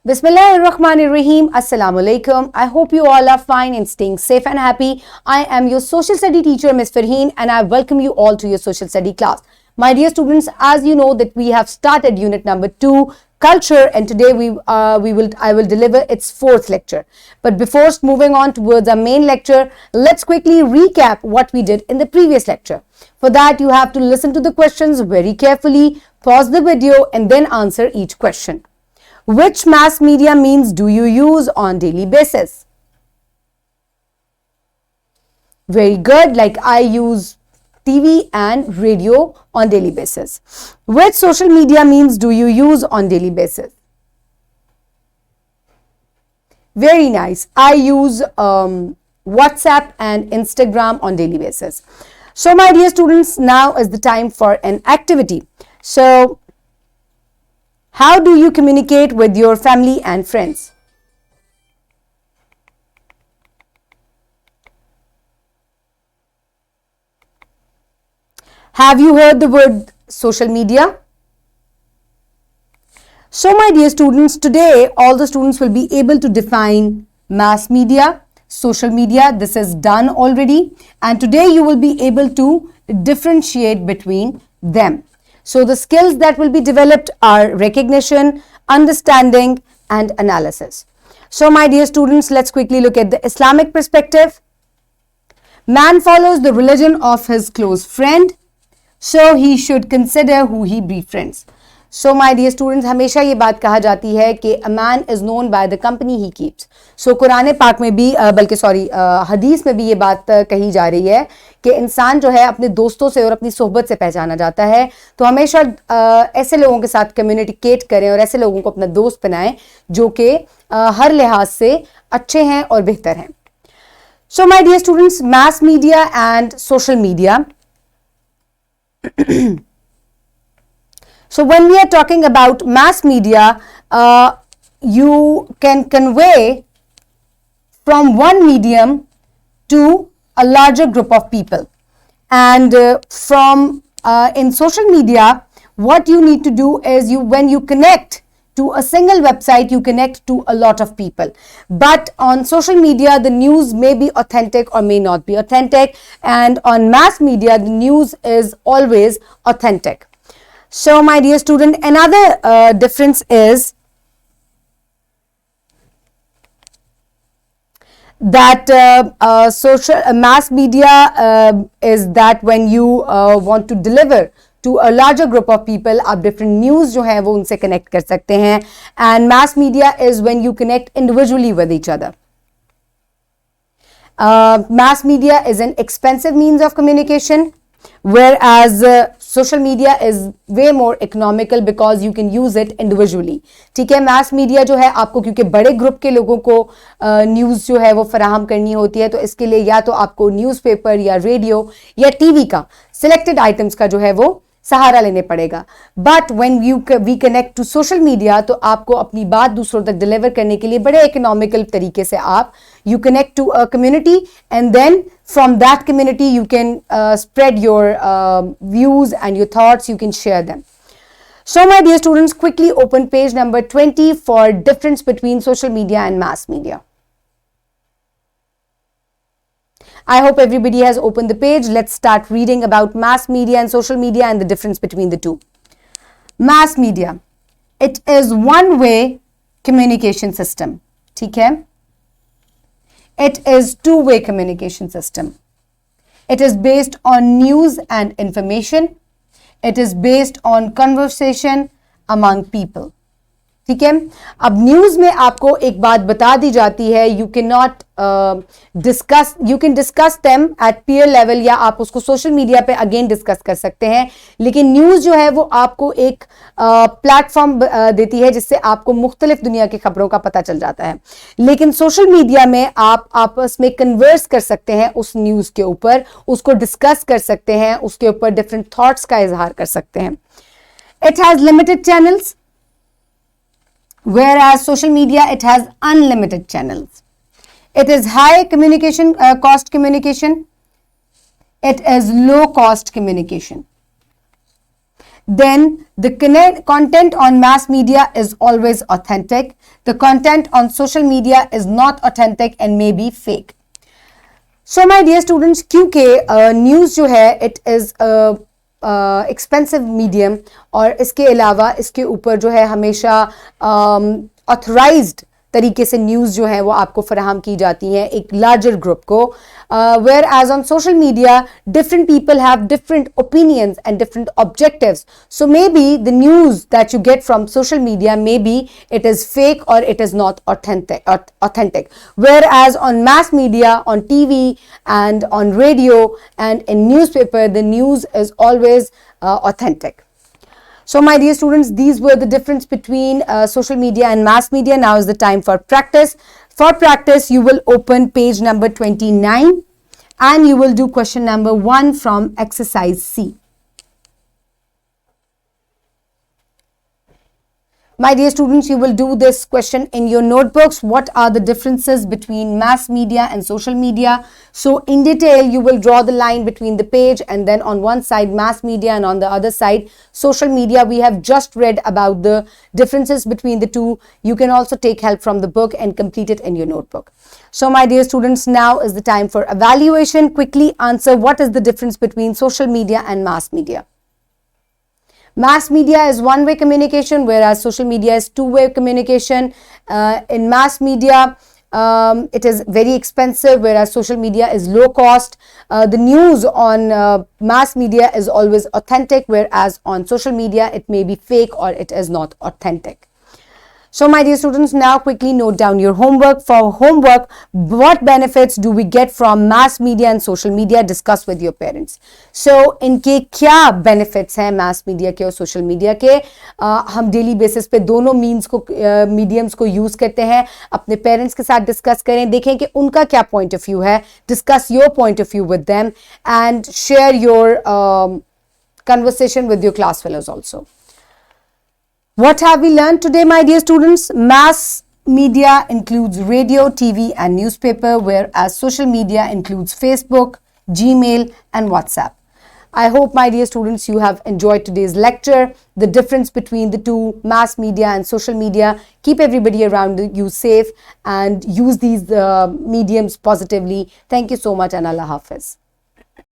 Bismillahirrahmanirrahim. Assalamu alaikum. I hope you all are fine and staying safe and happy. I am your social study teacher, Ms. Farheen, and I welcome you all to your social study class. My dear students, as you know that we have started unit number 2, culture, and today I will deliver its 4th lecture. But before moving on towards our main lecture, let's quickly recap what we did in the previous lecture. For that, you have to listen to the questions very carefully, pause the video, and then answer each question. Which mass media means do you use on daily basis? Very good, like I use TV and radio on daily basis. Which social media means do you use on daily basis? Very nice. I use WhatsApp and Instagram on daily basis. So my dear students, now is the time for an activity. So how do you communicate with your family and friends? Have you heard the word social media? So my dear students, today all the students will be able to define mass media, social media. This is done already, and today you will be able to differentiate between them. So the skills that will be developed are recognition, understanding, and analysis. So my dear students, let's quickly look at the Islamic perspective. Man follows the religion of his close friend, so he should consider who he befriends. So my dear students, हमेशा ये बात कहा जाती है कि a man is known by the company he keeps. So Quran पाक में भी बल्कि हदीस में भी ये बात कही जा रही है कि इंसान जो है अपने दोस्तों से और अपनी सोहबत से पहचाना जाता है. तो हमेशा ऐसे लोगों के साथ कम्युनिकेट करें और ऐसे लोगों को अपना दोस्त बनाएं जो कि हर लिहाज से अच्छे हैं और बेहतर हैं. So my dear students, mass media and social media. So when we are talking about mass media, you can convey from one medium to a larger group of people. And in social media, what you need to do is when you connect to a single website, you connect to a lot of people. But on social media, the news may be authentic or may not be authentic. And on mass media, the news is always authentic. So my dear student, another difference is that mass media is that when you want to deliver to a larger group of people, आप different news जो है वो उनसे connect कर सकते हैं. And mass media is when you connect individually with each other. Mass media is an expensive means of communication, whereas social media is way more economical because you can use it individually. ठीक है, mass media जो है आपको क्योंकि बड़े group के लोगों को न्यूज़ जो है वो फराहम करनी होती है, तो इसके लिए या तो आपको न्यूज़पेपर या रेडियो या टीवी का सिलेक्टेड आइटम्स का जो है वो सहारा लेने पड़ेगा. But when we connect to social media, तो आपको अपनी बात दूसरों तक डिलीवर करने के लिए बड़े इकोनॉमिकल तरीके से आप you connect to a community, and then from that community you can spread your views and your thoughts, you can share them. So my dear students, quickly open page number 20 for difference between social media and mass media. I hope everybody has opened the page. Let's start reading about mass media and social media and the difference between the two. Mass media, it is one-way communication system. ठीक है? It is two-way communication system. It is based on news and information. It is based on conversation among people. ठीक है, अब news में आपको एक बात बता दी जाती है, you can not discuss, you can discuss them at peer level, या आप उसको सोशल मीडिया पे अगेन डिस्कस कर सकते हैं. लेकिन न्यूज़ जो है वो आपको एक प्लेटफॉर्म देती है जिससे आपको मुख्तलिफ दुनिया की खबरों का पता चल जाता है. लेकिन सोशल मीडिया में आप आपस में कन्वर्स कर सकते हैं उस न्यूज़ के ऊपर, उसको डिस्कस कर सकते हैं, उसके ऊपर डिफरेंट थॉट्स का इजहार कर सकते हैं. It has limited channels, whereas social media, it has unlimited channels. It is high communication cost communication. It is low cost communication. then the content on mass media is always authentic. The content on social media is not authentic and may be fake. So my dear students, क्योंकि news जो है it is expensive medium और इसके अलावा इसके ऊपर जो है हमेशा ऑथराइज्ड तरीके से न्यूज़ जो है वो आपको फराहम की जाती हैं एक लार्जर ग्रुप को, whereas on social media different people have different opinions and different objectives. So may be the news that you get from social media may be it is fake और it is not authentic, whereas on mass media, on TV and on radio and in newspaper, the news is always authentic. So my dear students, these were the difference between social media and mass media. Now is the time for practice. For practice, you will open page number 29 and you will do question number 1 from exercise C. My dear students, you will do this question in your notebooks. What are the differences between mass media and social media? So in detail, you will draw the line between the page and then on one side mass media and on the other side social media. We have just read about the differences between the two. You can also take help from the book and complete it in your notebook. So my dear students, now is the time for evaluation. Quickly answer, what is the difference between social media and mass media? Mass media is one-way communication, whereas social media is two-way communication. In mass media, it is very expensive, whereas social media is low cost. The news on mass media is always authentic, whereas on social media, it may be fake or it is not authentic. So my dear students, now quickly note down your homework. For homework, what benefits do we get from mass media and social media? Discuss with your parents. So इनके क्या benefits हैं mass media के और social media के? हम daily basis पे दोनों means को mediums को use करते हैं. अपने parents के साथ discuss करें, देखें कि उनका क्या point of view है. Discuss your point of view with them and share your conversation with your class fellows also. What have we learned today, my dear students? Mass media includes radio, TV and newspaper, whereas social media includes Facebook, Gmail and WhatsApp. I hope, my dear students, you have enjoyed today's lecture, the difference between the two, mass media and social media. Keep everybody around you safe and use these mediums positively. Thank you so much and Allah Hafiz.